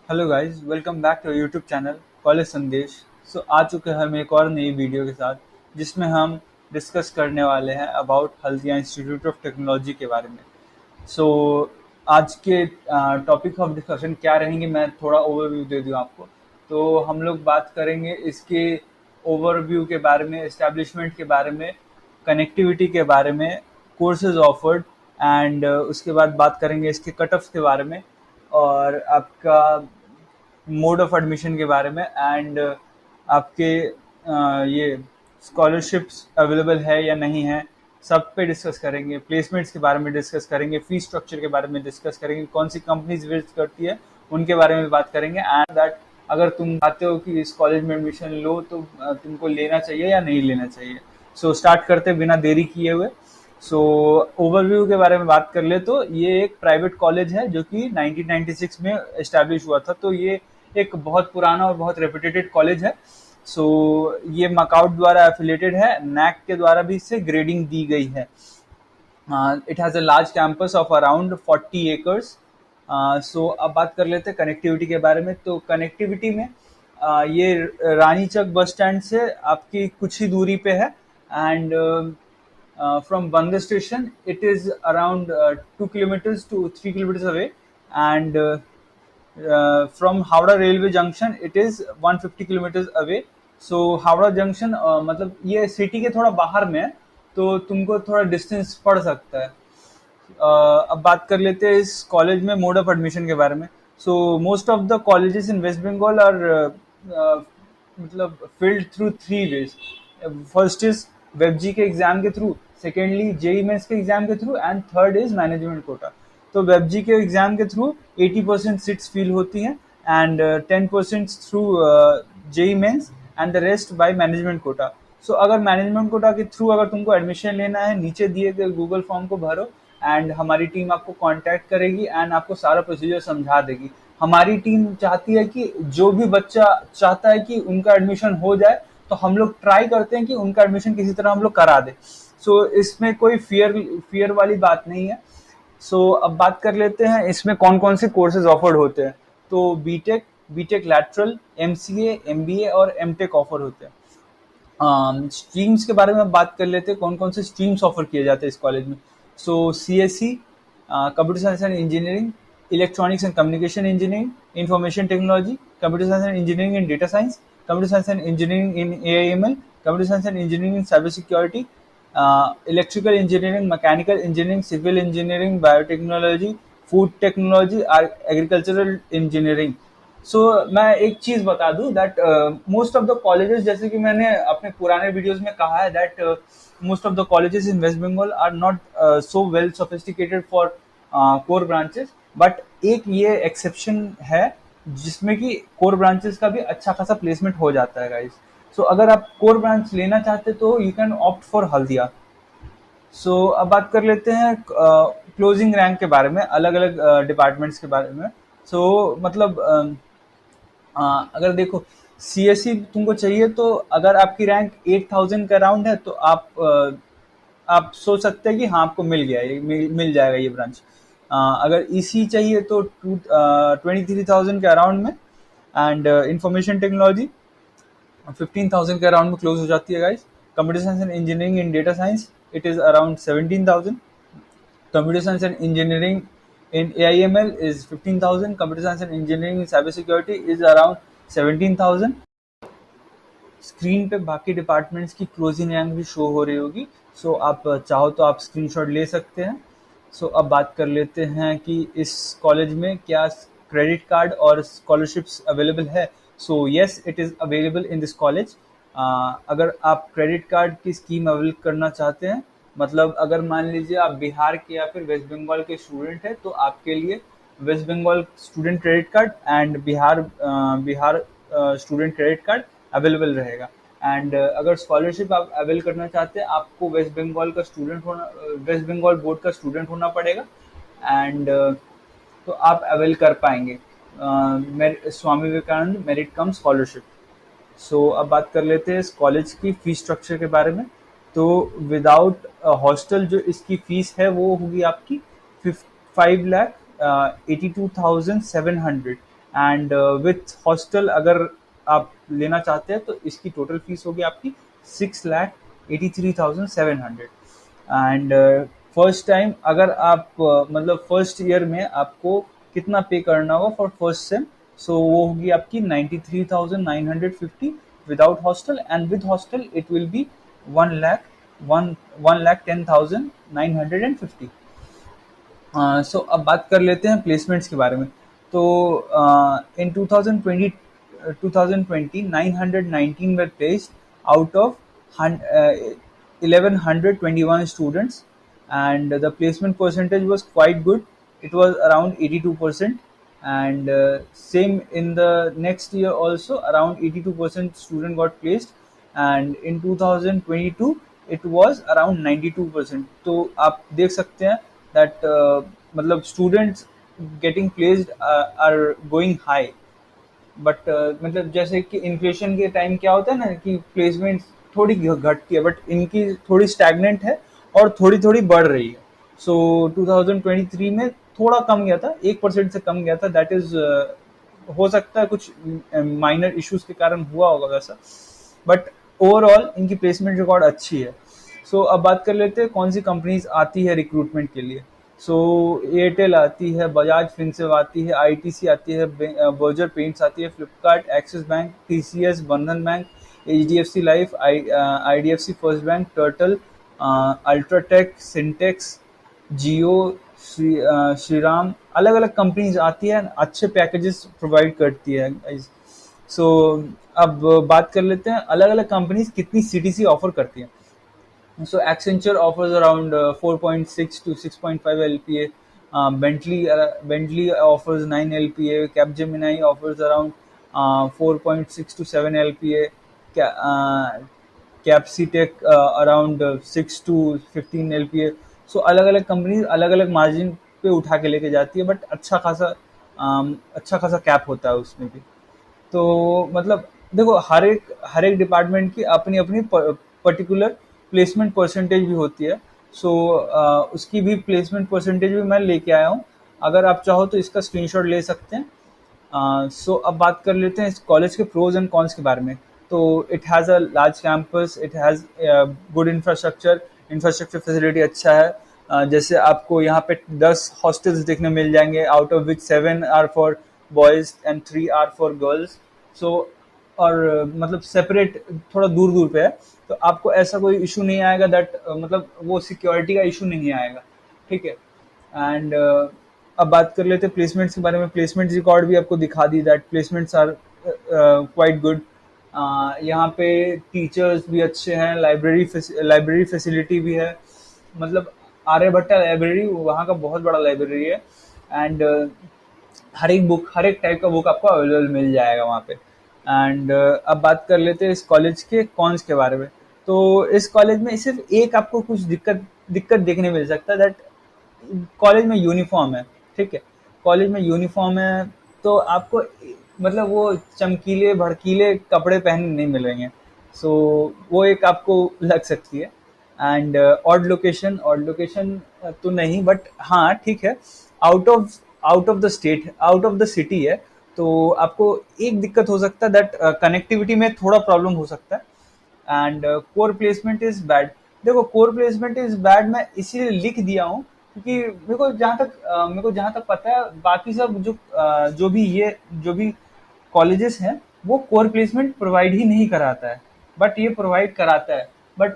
Hello guys, welcome back to YouTube channel college Sandesh. आ चुके हैं हम एक और नई वीडियो के साथ, जिसमें हम डिस्कस करने वाले हैं about Haldia institute of technology के बारे में। सो आज के टॉपिक ऑफ डिस्कशन क्या रहेंगे, मैं थोड़ा ओवरव्यू दे दूं आपको। तो हम लोग बात करेंगे इसके ओवरव्यू के बारे में, एस्टेब्लिशमेंट के बारे में, कनेक्टिविटी के बारे में, कोर्सेज ऑफर्ड, एंड उसके बाद बात करेंगे इसके कट ऑफ्स के बारे में, और आपका मोड ऑफ एडमिशन के बारे में, एंड आपके ये स्कॉलरशिप्स अवेलेबल है या नहीं है, सब पे डिस्कस करेंगे। प्लेसमेंट्स के बारे में डिस्कस करेंगे, फी स्ट्रक्चर के बारे में डिस्कस करेंगे, कौन सी कंपनीज विजिट करती है उनके बारे में बात करेंगे, एंड दैट अगर तुम चाहते हो कि इस कॉलेज में एडमिशन लो तो तुमको लेना चाहिए या नहीं लेना चाहिए। स्टार्ट करते बिना देरी किए हुए। सो ओवरव्यू के बारे में बात कर ले तो ये एक प्राइवेट कॉलेज है जो कि 1996 में एस्टैब्लिश हुआ था। तो ये एक बहुत पुराना और बहुत रेपुटेटेड कॉलेज है। ये मकाउट द्वारा एफिलेटेड है, नैक के द्वारा भी इसे ग्रेडिंग दी गई है। It has a large campus of around 40 acres. अब बात कर लेते हैं कनेक्टिविटी के बारे में। तो कनेक्टिविटी में ये रानी चक बस स्टैंड से आपकी कुछ ही दूरी पे है, and from Bandar station, it is around 2 kilometers to 3 kilometers away, and from Howrah railway junction, it is 150 kilometers away. Howrah junction मतलब ये सिटी के थोड़ा बाहर में है, तो तुमको थोड़ा डिस्टेंस पड़ सकता है। अब बात कर लेते हैं इस कॉलेज में मोड ऑफ एडमिशन के बारे में। Most of the colleges in waste Bengal are मतलब filled through 3 ways. First is वेबजी के एग्जाम के थ्रू, सेकेंडली जेई मेंस के एग्जाम के through, and third is management quota. तो वेबजी के एग्जाम के थ्रू 80% सीट्स फिल होती हैं, and 10% through JEE Mains, and the rest by management quota. अगर मैनेजमेंट कोटा के थ्रू अगर तुमको एडमिशन लेना है, नीचे दिए गए गूगल फॉर्म को भरो, एंड हमारी टीम आपको कांटेक्ट करेगी एंड आपको सारा प्रोसीजर समझा देगी। हमारी टीम चाहती है कि जो भी बच्चा चाहता है कि उनका एडमिशन हो जाए, तो हम लोग ट्राई करते हैं कि उनका एडमिशन किसी तरह हम लोग करा दें। इसमें कोई फियर वाली बात नहीं है। अब बात कर लेते हैं इसमें कौन कौन से कोर्सेज ऑफर्ड होते हैं। तो बीटेक लैटरल, एमसीए, एमबीए और एमटेक ऑफर होते हैं। स्ट्रीम्स के बारे में बात कर लेते हैं, कौन कौन से स्ट्रीम्स ऑफर किए जाते हैं इस कॉलेज में। CSC, computer science and engineering, electronics and communication engineering, information technology, computer science and engineering in data science, computer science and engineering in AIML, computer science and engineering in cyber security, electrical engineering, mechanical engineering, civil engineering, biotechnology, food technology, agricultural engineering. मैं एक चीज बता दूं that most of the colleges, जैसे कि मैंने अपने पुराने वीडियोस में कहा है, that most of the colleges in waste Bengal are not so well sophisticated for core branches, but एक ये एक्सेप्शन है जिसमें कि कोर ब्रांचेस का भी अच्छा खासा प्लेसमेंट हो जाता है गाइस। अगर आप कोर ब्रांच लेना चाहते तो you can opt for Haldia. अब बात कर लेते हैं क्लोजिंग रैंक के बारे में, अलग अलग डिपार्टमेंट्स के बारे में। मतलब अगर देखो, सीएससी तुमको चाहिए तो अगर आपकी रैंक 8000 के अराउंड है तो आप सोच सकते हैं कि हाँ आपको मिल गया, ये मिल जाएगा ये ब्रांच। अगर ईसी चाहिए तो 23,000 के अराउंड में, एंड इंफॉर्मेशन टेक्नोलॉजी 15,000 के अराउंड में क्लोज हो जाती है guys. Computer science and engineering in data science, it is around 17,000। Computer science and engineering in AIML is 15,000. Computer science and engineering in cybersecurity is around 17,000. Screen पे बाकी departments की closing rank भी show हो रही होगी। आप चाहो तो आप स्क्रीनशॉट ले सकते हैं। अब बात कर लेते हैं कि इस कॉलेज में क्या क्रेडिट कार्ड और स्कॉलरशिप्स अवेलेबल है। Yes, it is available in this college. अगर आप क्रेडिट कार्ड की स्कीम अवेल करना चाहते हैं, मतलब अगर मान लीजिए आप बिहार के या फिर वेस्ट बंगाल के स्टूडेंट हैं, तो आपके लिए West Bengal student credit card and Bihar student credit card available रहेगा। एंड अगर स्कॉलरशिप आप अवेल करना चाहते हैं, आपको वेस्ट बंगाल बोर्ड का स्टूडेंट होना पड़ेगा, एंड तो आप अवेल कर पाएंगे Swami Vivekananda merit cum scholarship. अब बात कर लेते हैं इस कॉलेज की फीस स्ट्रक्चर के बारे में। तो विदाउट हॉस्टल जो इसकी फीस है वो होगी आपकी 5,82,700, एंड विथ हॉस्टल अगर आप लेना चाहते हैं तो इसकी टोटल फीस होगी आपकी 6,83,700। एंड फर्स्ट टाइम अगर आप मतलब फर्स्ट ईयर में आपको कितना पे करना होगा फॉर फर्स्ट सेम, सो वो होगी आपकी 93,950 without hostel, and with hostel it will be 1,10,950। सो अब बात कर लेते हैं प्लेसमेंट्स के बारे में। तो इन 2020 919 were placed out of 1121 students, and the placement percentage was quite good. It was around 82%, and same in the next year also around 82% student got placed, and in 2022 it was around 92%। तो आप देख सकते हैं that मतलब students getting placed are going high, but मतलब जैसे कि inflation के टाइम क्या होता है ना कि प्लेसमेंट थोड़ी घटती है, बट इनकी थोड़ी स्टैग्नेंट है और थोड़ी थोड़ी बढ़ रही है। सो 2023 में थोड़ा कम गया था, 1% से कम गया था। दैट इज हो सकता है कुछ माइनर इश्यूज के कारण हुआ होगा वैसा, बट ओवरऑल इनकी प्लेसमेंट रिकॉर्ड अच्छी है। सो अब बात कर लेते हैं कौन सी कंपनीज आती है रिक्रूटमेंट के लिए। सो एयरटेल आती है, बजाज फिनसेव आती है, आईटीसी आती है, बर्जर पेंट्स आती है, Flipkart, Axis Bank, TCS, Bandhan Bank, HDFC Life, IDFC First Bank, Turtle, UltraTech, Sintex, Jio, Shriram, अलग अलग कंपनीज आती है, अच्छे पैकेजेस प्रोवाइड करती है। सो अब बात कर लेते हैं अलग अलग कंपनीज कितनी सीटीसी ऑफर करती हैं। So Accenture offers around 4.6 to 6.5 LPA. Bentley offers 9 LPA. Capgemini offers around 4.6 to 7 LPA. Capcitec around 6 to 15 LPA. So अलग अलग कंपनी अलग अलग मार्जिन पे उठा के लेके जाती है, बट अच्छा खासा कैप होता है उसमें भी। तो मतलब देखो हर एक डिपार्टमेंट की अपनी अपनी पर्टिकुलर प्लेसमेंट परसेंटेज भी होती है। सो उसकी भी प्लेसमेंट परसेंटेज भी मैं लेके आया हूँ, अगर आप चाहो तो इसका स्क्रीनशॉट ले सकते हैं। सो अब बात कर लेते हैं इस कॉलेज के प्रोज एंड कॉन्स के बारे में। तो it has a large campus, it has good infrastructure facility अच्छा है। जैसे आपको यहाँ पे 10 हॉस्टल्स देखने मिल जाएंगे, out of which 7 are for boys and 3 are for girls. So और मतलब सेपरेट थोड़ा दूर दूर पे है, तो आपको ऐसा कोई इशू नहीं आएगा दैट मतलब वो सिक्योरिटी का इशू नहीं आएगा, ठीक है। एंड अब बात कर लेते हैं प्लेसमेंट्स के बारे में। प्लेसमेंट रिकॉर्ड भी आपको दिखा दी, that placements are quite good. यहाँ पे टीचर्स भी अच्छे हैं, लाइब्रेरी फैसिलिटी भी है, मतलब आर्यभट्टा लाइब्रेरी वहाँ का बहुत बड़ा लाइब्रेरी है, एंड हर एक टाइप का बुक आपको अवेलेबल मिल जाएगा वहाँ पे। एंड अब बात कर लेते हैं इस कॉलेज के कॉन्स के बारे में। तो इस कॉलेज में सिर्फ एक आपको कुछ दिक्कत देखने मिल सकता है, दैट कॉलेज में यूनिफॉर्म है, ठीक है। कॉलेज में यूनिफॉर्म है तो आपको मतलब वो चमकीले भड़कीले कपड़े पहने नहीं मिलेंगे, सो वो एक आपको लग सकती है। एंड ऑड लोकेशन तो नहीं, बट हाँ ठीक है, आउट ऑफ द सिटी है, तो आपको एक दिक्कत हो सकता है दैट कनेक्टिविटी में थोड़ा प्रॉब्लम हो सकता है। And core placement is bad. देखो कोर प्लेसमेंट इज बैड मैं इसीलिए लिख दिया हूँ क्योंकि मेरे को जहाँ तक पता है बाकी सब जो भी कॉलेजेस हैं वो कोर प्लेसमेंट प्रोवाइड ही नहीं कराता है, बट ये प्रोवाइड कराता है, बट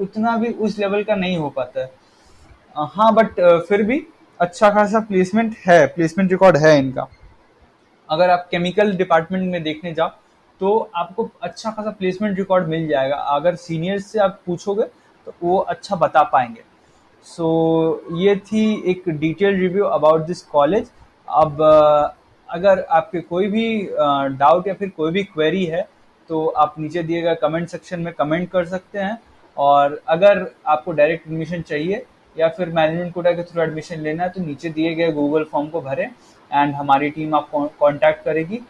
उतना भी उस लेवल का नहीं हो पाता है। हाँ बट फिर भी अच्छा खासा प्लेसमेंट रिकॉर्ड है इनका। अगर आप केमिकल डिपार्टमेंट में देखने जाओ तो आपको अच्छा खासा प्लेसमेंट रिकॉर्ड मिल जाएगा, अगर सीनियर्स से आप पूछोगे तो वो अच्छा बता पाएंगे। सो ये थी एक detail review about this college. अब अगर आपके कोई भी डाउट या फिर कोई भी क्वेरी है तो आप नीचे दिए गए कमेंट सेक्शन में कमेंट कर सकते हैं, और अगर आपको डायरेक्ट एडमिशन चाहिए या फिर मैनेजमेंट कोटा के थ्रू एडमिशन लेना है तो नीचे दिए गए गूगल फॉर्म को भरें एंड हमारी टीम आपको कांटेक्ट करेगी।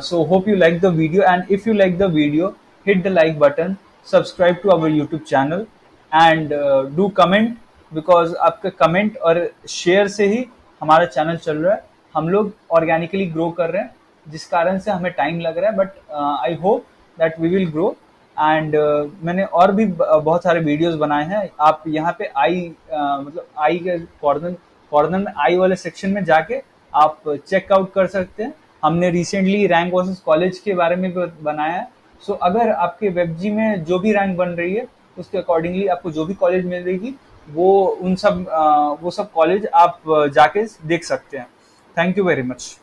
So hope you like the video, and if you like the video hit the like button, subscribe to our YouTube channel and do comment, because आपके कमेंट और share से ही हमारा channel चल रहा है। हम लोग ऑर्गेनिकली ग्रो कर रहे हैं, जिस कारण से हमें टाइम लग रहा है, but I hope that we will grow. And मैंने और भी बहुत सारे वीडियोस बनाए हैं। आप यहाँ पे आई मतलब आई के कॉर्नर में आई वाले सेक्शन में जाके आप चेकआउट कर सकते हैं। हमने रिसेंटली रैंक वर्सेस कॉलेज के बारे में भी बनाया है। सो अगर आपके वेबजी में जो भी रैंक बन रही है उसके अकॉर्डिंगली आपको जो भी कॉलेज मिलेगी वो सब कॉलेज आप जाके देख सकते हैं। Thank you very much.